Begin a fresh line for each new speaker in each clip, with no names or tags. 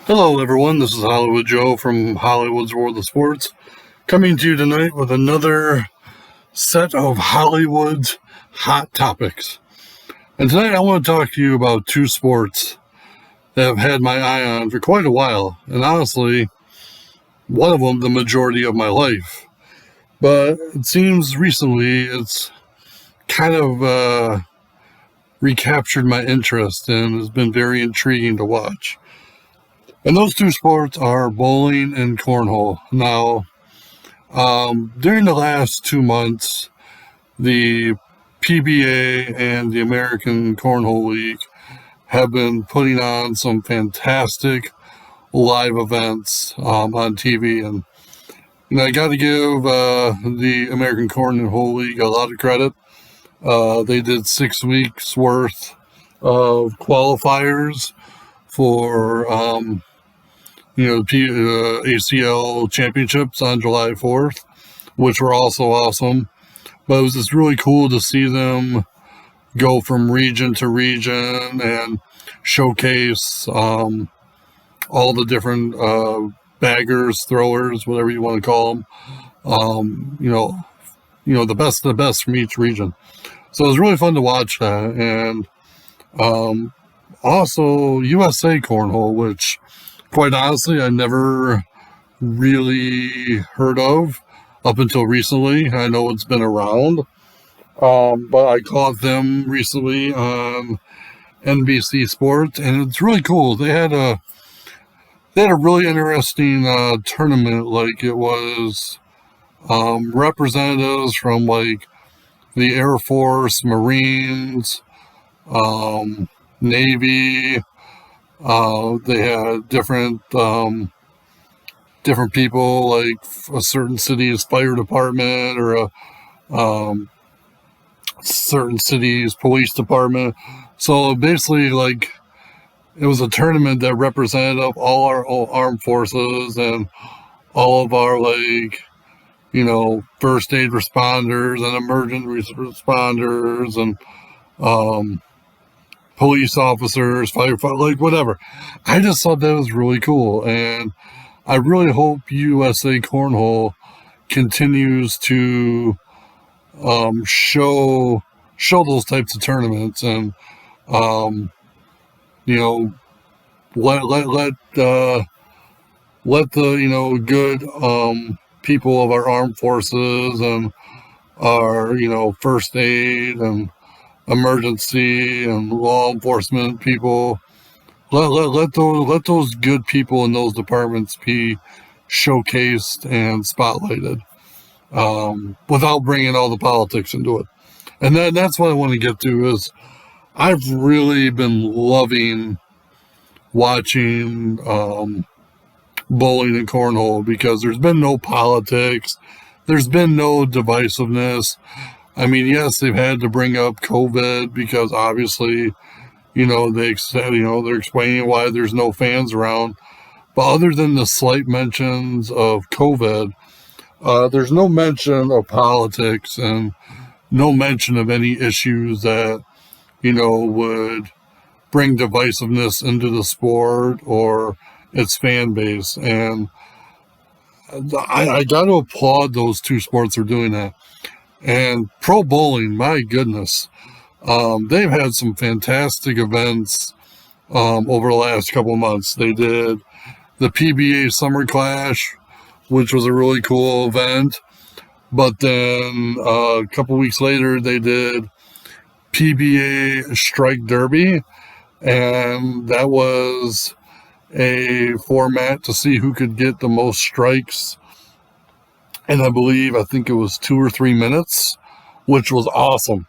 Hello, everyone. This is Hollywood Joe from Hollywood's World of Sports, coming to you tonight with another set of Hollywood's hot topics. And tonight I want to talk to you about two sports that I've had my eye on for quite a while, and honestly, one of them the majority of my life. But it seems recently it's kind of recaptured my interest and has been very intriguing to watch. And those two sports are bowling and cornhole. Now, during the last 2 months, the PBA and the American Cornhole League have been putting on some fantastic live events on TV. And I got to give the American Cornhole League a lot of credit. They did 6 weeks worth of qualifiers for ACL championships on July 4th, which were also awesome. But it was just really cool to see them go from region to region and showcase all the different baggers, throwers, whatever you want to call them. The best of the best from each region. So it was really fun to watch that. And also USA Cornhole, which quite honestly, I never really heard of up until recently. I know it's been around, but I caught them recently on NBC Sports, and it's really cool. They had a really interesting tournament. Like, it was representatives from like the Air Force, Marines, Navy. They had different people, like a certain city's fire department or a certain city's police department. So basically, like, it was a tournament that represented all our armed forces and all of our, first aid responders and emergency responders and police officers, firefighters, like whatever. I just thought that was really cool, and I really hope USA Cornhole continues to show those types of tournaments, and let the good people of our armed forces and our first aid and emergency and law enforcement people, let those good people in those departments be showcased and spotlighted, without bringing all the politics into it. And that's what I want to get to is I've really been loving watching bowling and cornhole, because there's been no politics, there's been no divisiveness. I mean, yes, they've had to bring up COVID because obviously, they're explaining why there's no fans around. But other than the slight mentions of COVID, there's no mention of politics and no mention of any issues that, would bring divisiveness into the sport or its fan base. And I got to applaud those two sports for doing that. And pro bowling, my goodness, they've had some fantastic events over the last couple of months. They did the PBA Summer Clash, which was a really cool event. But then a couple weeks later, they did PBA Strike Derby, and that was a format to see who could get the most strikes. And I think it was 2 or 3 minutes, which was awesome.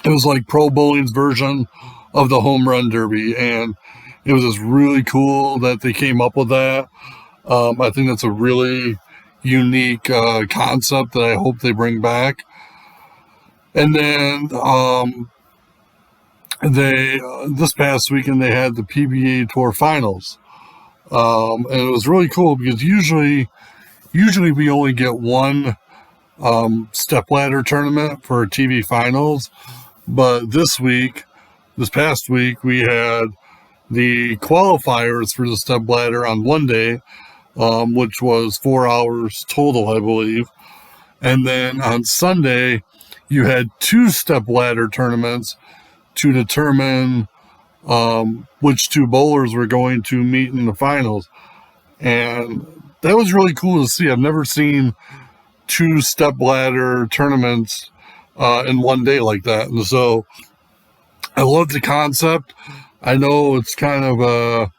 It was like pro bowling's version of the home run derby, and it was just really cool that they came up with that. I think that's a really unique concept that I hope they bring back. And then this past weekend they had the PBA Tour Finals, and it was really cool because usually we only get one stepladder tournament for TV finals, but this past week, we had the qualifiers for the step ladder on one day, which was 4 hours total, I believe. And then on Sunday, you had 2 step ladder tournaments to determine which 2 bowlers were going to meet in the finals. And that was really cool to see. I've never seen 2 step ladder tournaments in one day like that. And so I love the concept. I know it's kind of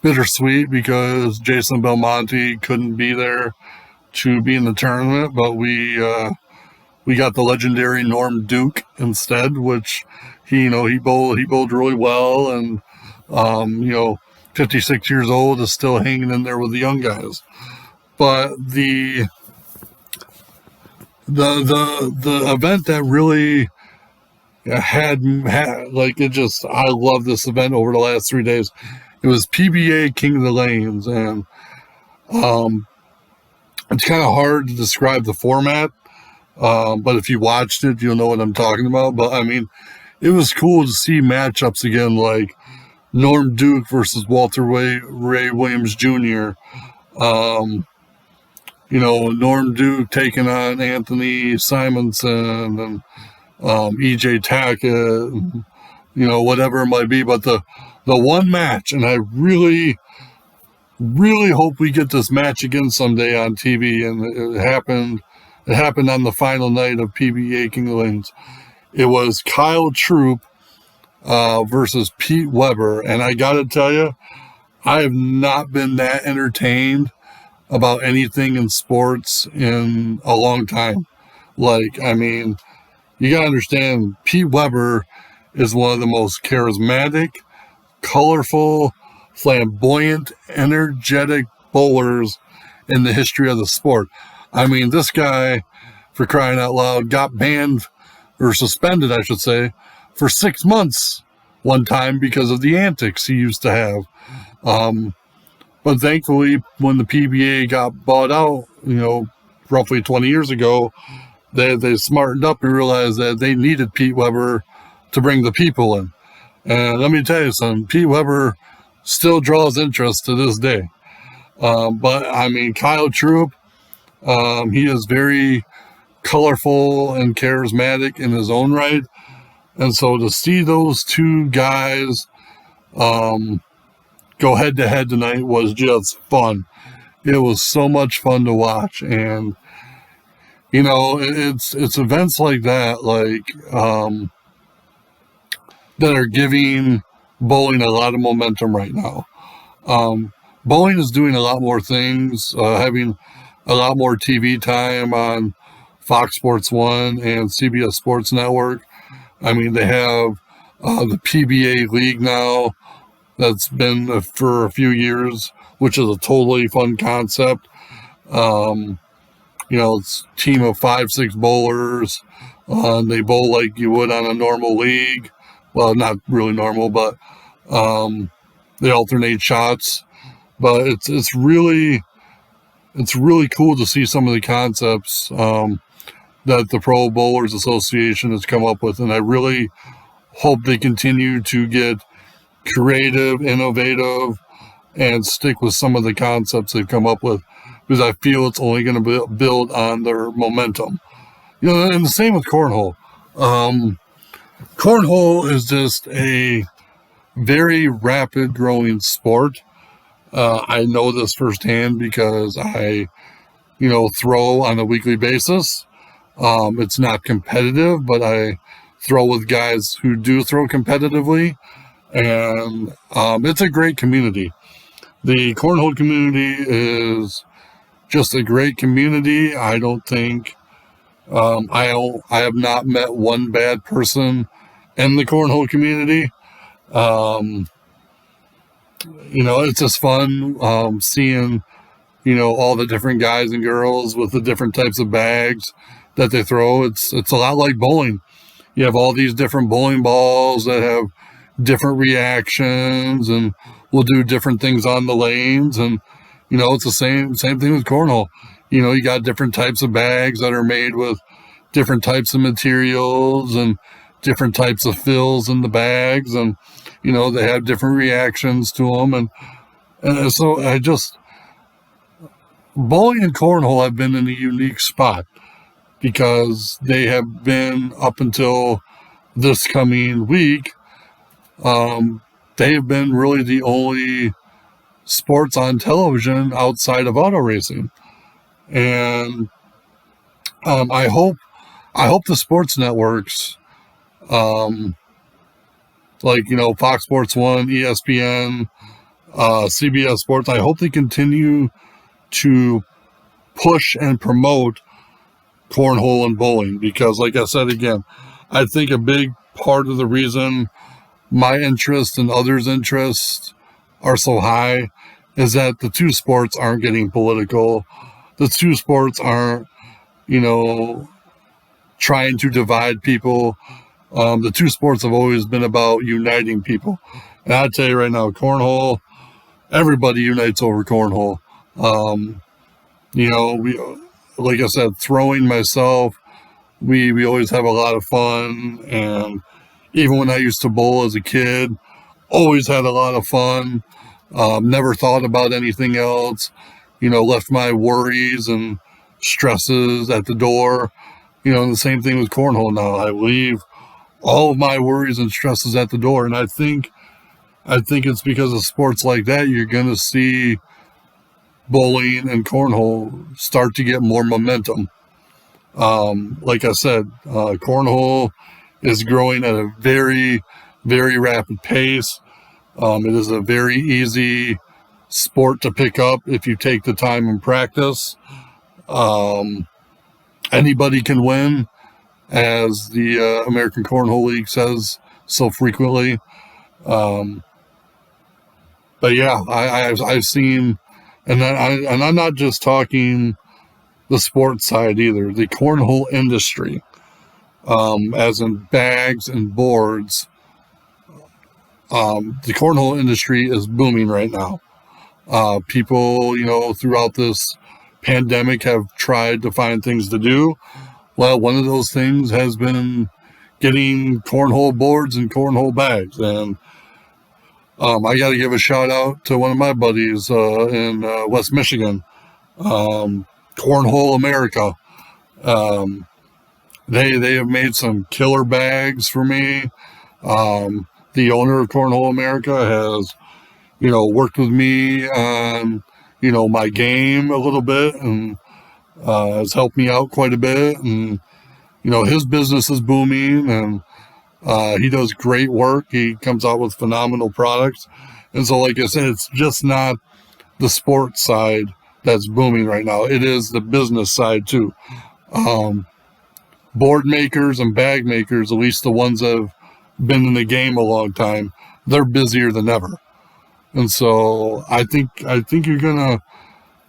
bittersweet because Jason Belmonte couldn't be there to be in the tournament, but we got the legendary Norm Duke instead, which he bowled really well, and 56 years old is still hanging in there with the young guys. But the event that really had like it just, I love this event over the last 3 days. It was PBA King of the Lanes, and it's kind of hard to describe the format, but if you watched it, you'll know what I'm talking about. But I mean, it was cool to see matchups again, like Norm Duke versus Walter Ray Williams Jr. Norm Duke taking on Anthony Simonson and EJ Tackett, and, whatever it might be. But the one match, and I really hope we get this match again someday on TV. And it happened on the final night of PBA King of the Lanes. It was Kyle Troop versus Pete Weber. And I got to tell you, I have not been that entertained about anything in sports in a long time. Like, I mean, you got to understand, Pete Weber is one of the most charismatic, colorful, flamboyant, energetic bowlers in the history of the sport. I mean, this guy, for crying out loud, got banned, or suspended, I should say, for 6 months one time because of the antics he used to have. But thankfully, when the PBA got bought out, roughly 20 years ago, they smartened up and realized that they needed Pete Weber to bring the people in. And let me tell you something, Pete Weber still draws interest to this day. But I mean, Kyle Troop, he is very colorful and charismatic in his own right. And so to see those 2 guys go head to head tonight was just fun. It was so much fun to watch. And, it's events like that, that are giving bowling a lot of momentum right now. Bowling is doing a lot more things, having a lot more TV time on Fox Sports 1 and CBS Sports Network. I mean, they have the PBA League now that's been for a few years, which is a totally fun concept. It's a team of 5-6 bowlers. They bowl like you would on a normal league. Well, not really normal, but they alternate shots. But it's really cool to see some of the concepts that the Pro Bowlers Association has come up with, and I really hope they continue to get creative, innovative, and stick with some of the concepts they've come up with, because I feel it's only going to build on their momentum. And the same with cornhole. Cornhole is just a very rapid growing sport. I know this firsthand because I, throw on a weekly basis. It's not competitive, but I throw with guys who do throw competitively, and it's a great community. The cornhole community is just a great community. I don't think I have not met one bad person in the cornhole community. It's just fun seeing, all the different guys and girls with the different types of bags that they throw. It's a lot like bowling. You have all these different bowling balls that have different reactions and will do different things on the lanes. And, it's the same thing with cornhole. You got different types of bags that are made with different types of materials and different types of fills in the bags. And, they have different reactions to them. And so bowling and cornhole have been in a unique spot because they have been, up until this coming week, they have been really the only sports on television outside of auto racing. And I hope the sports networks, like, Fox Sports 1, ESPN, CBS Sports, I hope they continue to push and promote cornhole and bowling, because, like I said again, I think a big part of the reason my interest and others' interests are so high is that the two sports aren't getting political. The two sports aren't, trying to divide people. The two sports have always been about uniting people. And I'll tell you right now, cornhole, everybody unites over cornhole. We, like I said, throwing myself, we always have a lot of fun. And even when I used to bowl as a kid, always had a lot of fun. Never thought about anything else. Left my worries and stresses at the door. And the same thing with cornhole now. I leave all of my worries and stresses at the door. And I think it's because of sports like that you're going to see bowling and cornhole start to get more momentum. Like I said, cornhole is growing at a very, very rapid pace. It is a very easy sport to pick up if you take the time and practice. Anybody can win, as the American Cornhole League says so frequently. But yeah, I've seen, and I'm not just talking the sports side either. The cornhole industry, as in bags and boards, the cornhole industry is booming right now. People, throughout this pandemic have tried to find things to do. Well, one of those things has been getting cornhole boards and cornhole bags. And I got to give a shout out to one of my buddies in West Michigan, Cornhole America. They have made some killer bags for me. The owner of Cornhole America has, worked with me on, my game a little bit, and has helped me out quite a bit. And, his business is booming, and he does great work. He comes out with phenomenal products. And so, like I said, it's just not the sports side that's booming right now. It is the business side too. Board makers and bag makers, at least the ones that have been in the game a long time, they're busier than ever. And so I think you're gonna,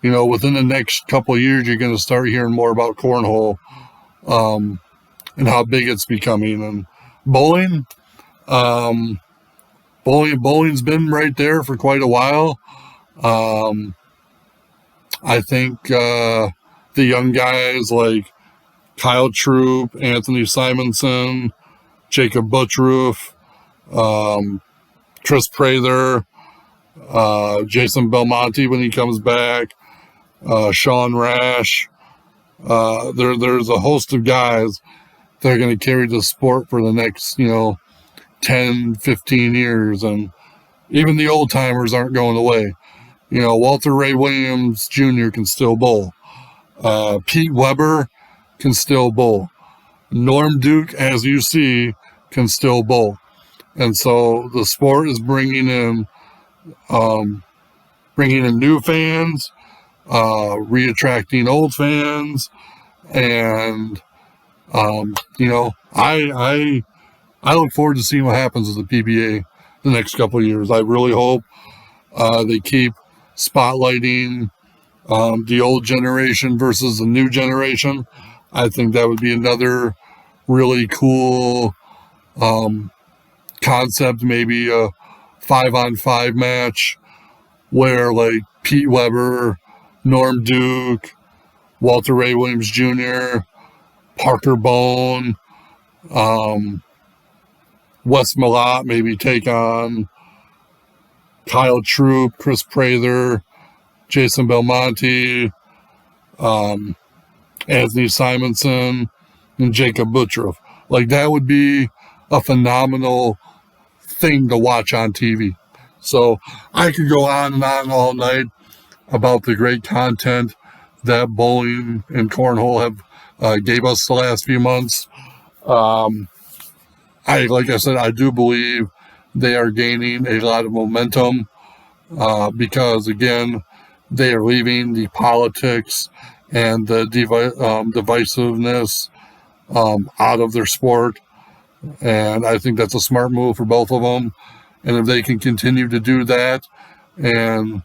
within the next couple of years, you're gonna start hearing more about cornhole, and how big it's becoming. And bowling, bowling's been right there for quite a while. I think the young guys like Kyle Troop, Anthony Simonson, Jacob Butchroof, Chris Prather, Jason Belmonte when he comes back, Sean Rash. There's a host of guys that are going to carry the sport for the next, 10, 15 years. And even the old timers aren't going away. Walter Ray Williams Jr. can still bowl. Pete Weber can still bowl. Norm Duke, as you see, can still bowl. And so the sport is bringing in new fans, reattracting old fans, and I look forward to seeing what happens with the PBA the next couple of years. I really hope they keep spotlighting the old generation versus the new generation. I think that would be another really cool concept, maybe a 5-on-5 match where like Pete Weber, Norm Duke, Walter Ray Williams Jr., Parker Bone, Wes Malott maybe take on Kyle Troop, Chris Prather, Jason Belmonte, Anthony Simonson, and Jacob Buttroff. Like, that would be a phenomenal thing to watch on TV. So I could go on and on all night about the great content that Bowling and Cornhole have gave us the last few months. Like I said, I do believe they are gaining a lot of momentum because, again, they are leaving the politics and the divisiveness out of their sport. And I think that's a smart move for both of them. And if they can continue to do that and,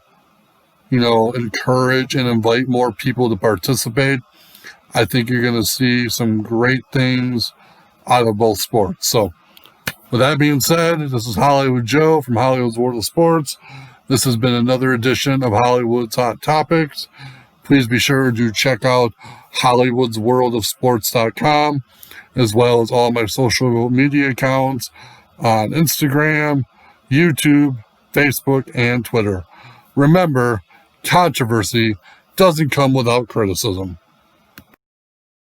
encourage and invite more people to participate, I think you're going to see some great things out of both sports. So, with that being said, this is Hollywood Joe from Hollywood's World of Sports. This has been another edition of Hollywood's Hot Topics. Please be sure to check out hollywoodsworldofsports.com, as well as all my social media accounts on Instagram, YouTube, Facebook, and Twitter. Remember, controversy doesn't come without criticism.